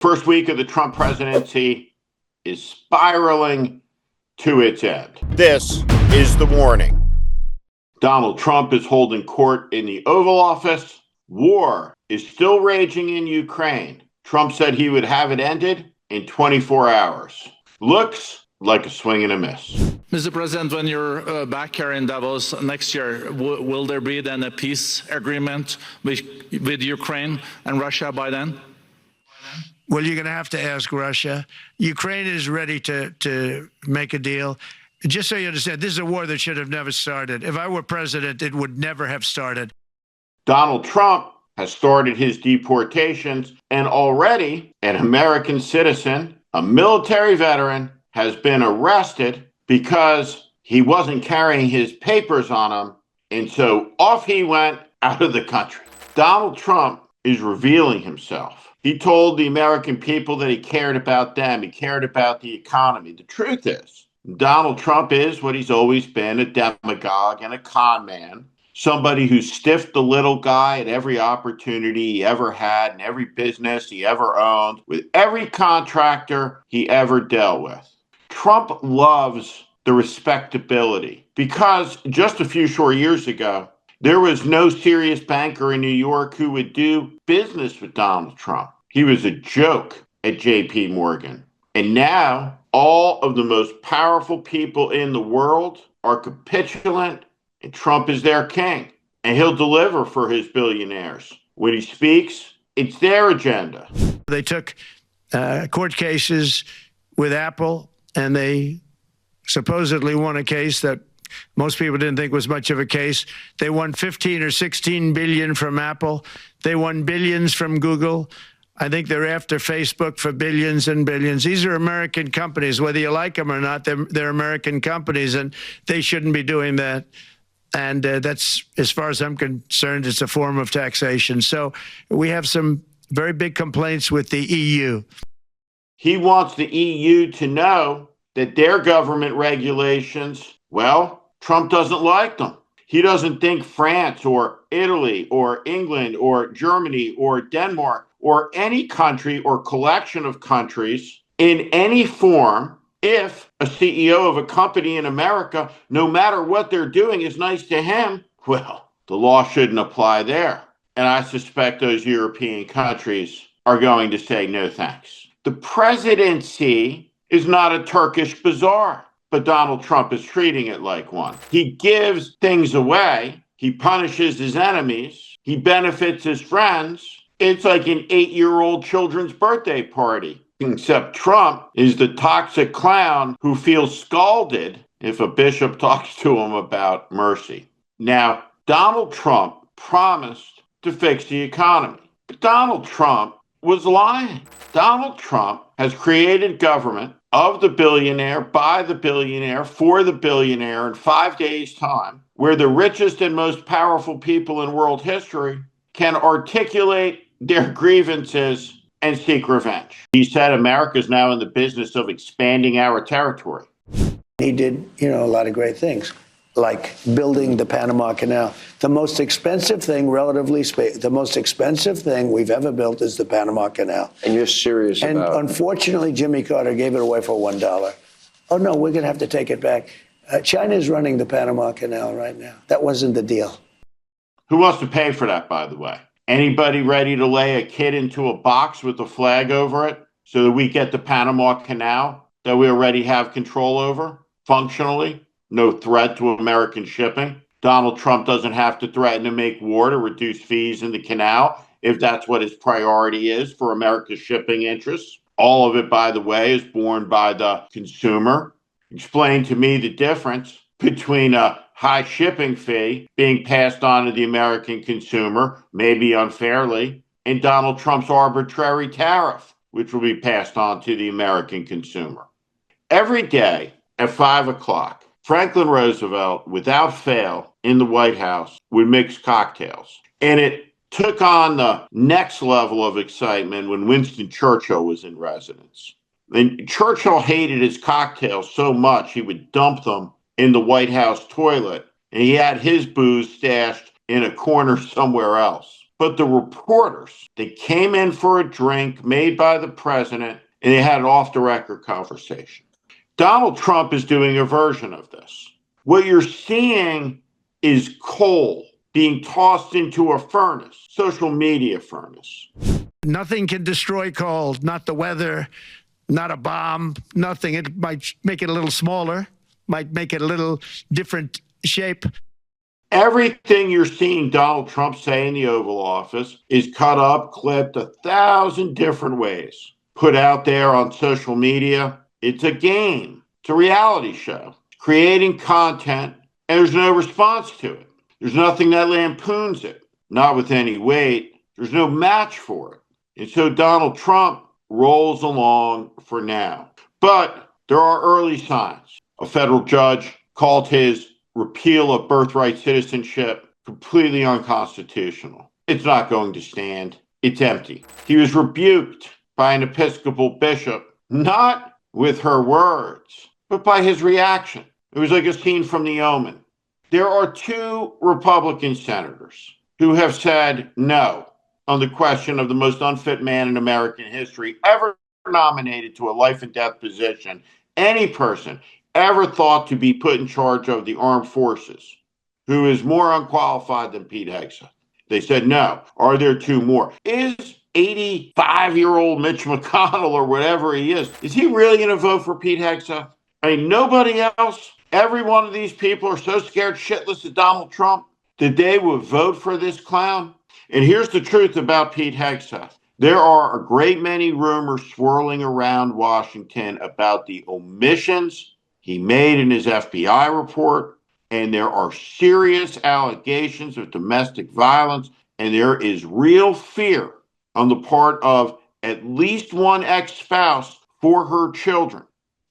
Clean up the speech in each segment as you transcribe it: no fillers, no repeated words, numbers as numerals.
First week of the Trump presidency is spiraling to its end. This is The Warning. Donald Trump is holding court in the Oval Office. War is still raging in Ukraine. Trump said he would have it ended in 24 hours. Looks like a swing and a miss. Mr. President, when you're back here in Davos next year, will there be then a peace agreement with Ukraine and Russia by then? Well, you're going to have to ask Russia. Ukraine is ready to make a deal. Just so you understand, this is a war that should have never started. If I were president, it would never have started. Donald Trump has started his deportations, and already an American citizen, a military veteran, has been arrested because he wasn't carrying his papers on him, and so off he went out of the country. Donald Trump is revealing himself. He told the American people that he cared about them. He cared about the economy. The truth is, Donald Trump is what he's always been, a demagogue and a con man, somebody who stiffed the little guy at every opportunity he ever had in every business he ever owned, with every contractor he ever dealt with. Trump loves the respectability because just a few short years ago, there was no serious banker in New York who would do business with Donald Trump. He was a joke at J.P. Morgan. And now all of the most powerful people in the world are capitulant, and Trump is their king. And he'll deliver for his billionaires. When he speaks, it's their agenda. They took court cases with Apple, and they supposedly won a case that most people didn't think was much of a case. They won 15 or 16 billion from Apple. They won billions from Google. I think they're after Facebook for billions and billions. These are American companies. Whether you like them or not, they're American companies, and they shouldn't be doing that. And that's, as far as I'm concerned, it's a form of taxation. So we have some very big complaints with the EU. He wants the EU to know that their government regulations, well, Trump doesn't like them. He doesn't think France or Italy or England or Germany or Denmark or any country or collection of countries in any form, if a CEO of a company in America, no matter what they're doing, is nice to him, well, the law shouldn't apply there. And I suspect those European countries are going to say no thanks. The presidency is not a Turkish bazaar, but Donald Trump is treating it like one. He gives things away. He punishes his enemies. He benefits his friends. It's like an 8-year-old children's birthday party, except Trump is the toxic clown who feels scalded if a bishop talks to him about mercy. Now, Donald Trump promised to fix the economy, but Donald Trump was lying. Donald Trump has created government of the billionaire, by the billionaire, for the billionaire in 5 days' time, where the richest and most powerful people in world history can articulate their grievances and seek revenge. He said America is now in the business of expanding our territory. He did, a lot of great things, like building the Panama Canal. The most expensive thing, relatively speaking, the most expensive thing we've ever built is the Panama Canal. And you're serious and about it? And unfortunately, Jimmy Carter gave it away for $1. Oh, no, we're going to have to take it back. China's running the Panama Canal right now. That wasn't the deal. Who wants to pay for that, by the way? Anybody ready to lay a kid into a box with a flag over it so that we get the Panama Canal that we already have control over functionally? No threat to American shipping. Donald Trump doesn't have to threaten to make war to reduce fees in the canal if that's what his priority is for America's shipping interests. All of it, by the way, is borne by the consumer. Explain to me the difference between a high shipping fee being passed on to the American consumer, maybe unfairly, and Donald Trump's arbitrary tariff, which will be passed on to the American consumer. Every day at 5 o'clock, Franklin Roosevelt, without fail, in the White House, would mix cocktails. And it took on the next level of excitement when Winston Churchill was in residence. And Churchill hated his cocktails so much he would dump them in the White House toilet, and he had his booze stashed in a corner somewhere else. but the reporters, they came in for a drink made by the president and they had an off the record conversation. Donald Trump is doing a version of this. What you're seeing is coal being tossed into a furnace, social media furnace. Nothing can destroy coal, not the weather, not a bomb, nothing. It might make it a little smaller, might make it a little different shape. Everything you're seeing Donald Trump say in the Oval Office is cut up, clipped 1,000 different ways, put out there on social media. It's a game. It's a reality show, creating content, and there's no response to it. There's nothing that lampoons it, not with any weight. There's no match for it. And so Donald Trump rolls along for now. But there are early signs. A federal judge called his repeal of birthright citizenship completely unconstitutional. It's not going to stand. It's empty. He was rebuked by an Episcopal bishop, not with her words, but by his reaction. It was like a scene from The Omen. There are 2 Republican senators who have said no on the question of the most unfit man in American history ever nominated to a life and death position, any person ever thought to be put in charge of the armed forces, who is more unqualified than Pete Hegseth. They said no. Are there 2 more? Is 85-year-old Mitch McConnell or whatever he is he really going to vote for Pete Hegseth? I mean, nobody else. Every one of these people are so scared shitless of Donald Trump that they would vote for this clown. And here's the truth about Pete Hegseth. There are a great many rumors swirling around Washington about the omissions he made in his FBI report, and there are serious allegations of domestic violence, and there is real fear on the part of at least one ex-spouse for her children.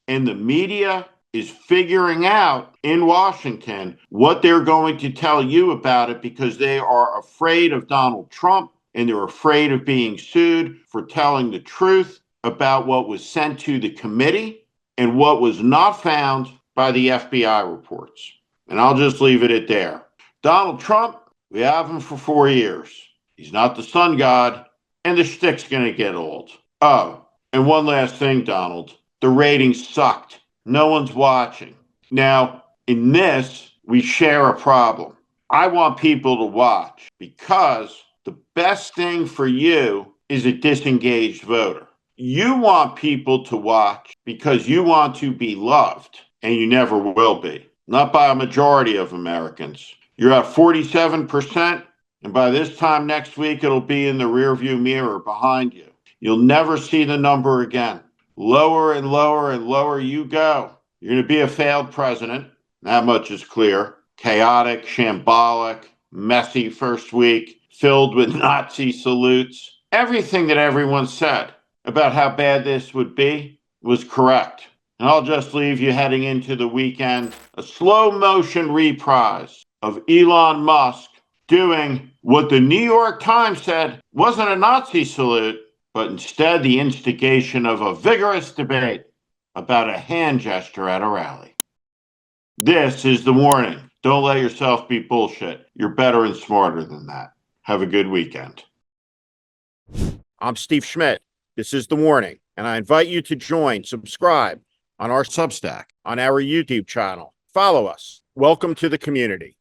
And the media is figuring out in Washington what they're going to tell you about it because they are afraid of Donald Trump and they're afraid of being sued for telling the truth about what was sent to the committee and what was not found by the FBI reports. And I'll just leave it at there. Donald Trump, we have him for 4 years. He's not the sun god, and the shtick's going to get old. Oh, and one last thing, Donald. The ratings sucked. No one's watching. Now, in this, we share a problem. I want people to watch because the best thing for you is a disengaged voter. You want people to watch because you want to be loved, and you never will be. Not by a majority of Americans. You're at 47%, and by this time next week, it'll be in the rearview mirror behind you. You'll never see the number again. Lower and lower and lower you go. You're going to be a failed president. That much is clear. Chaotic, shambolic, messy first week, filled with Nazi salutes. Everything that everyone said about how bad this would be was correct. And I'll just leave you heading into the weekend, a slow motion reprise of Elon Musk doing what the New York Times said wasn't a Nazi salute, but instead the instigation of a vigorous debate about a hand gesture at a rally. This is The Warning. Don't let yourself be bullshit. You're better and smarter than that. Have a good weekend. I'm Steve Schmidt. This is The Warning, and I invite you to subscribe on our Substack, on our YouTube channel. Follow us. Welcome to the community.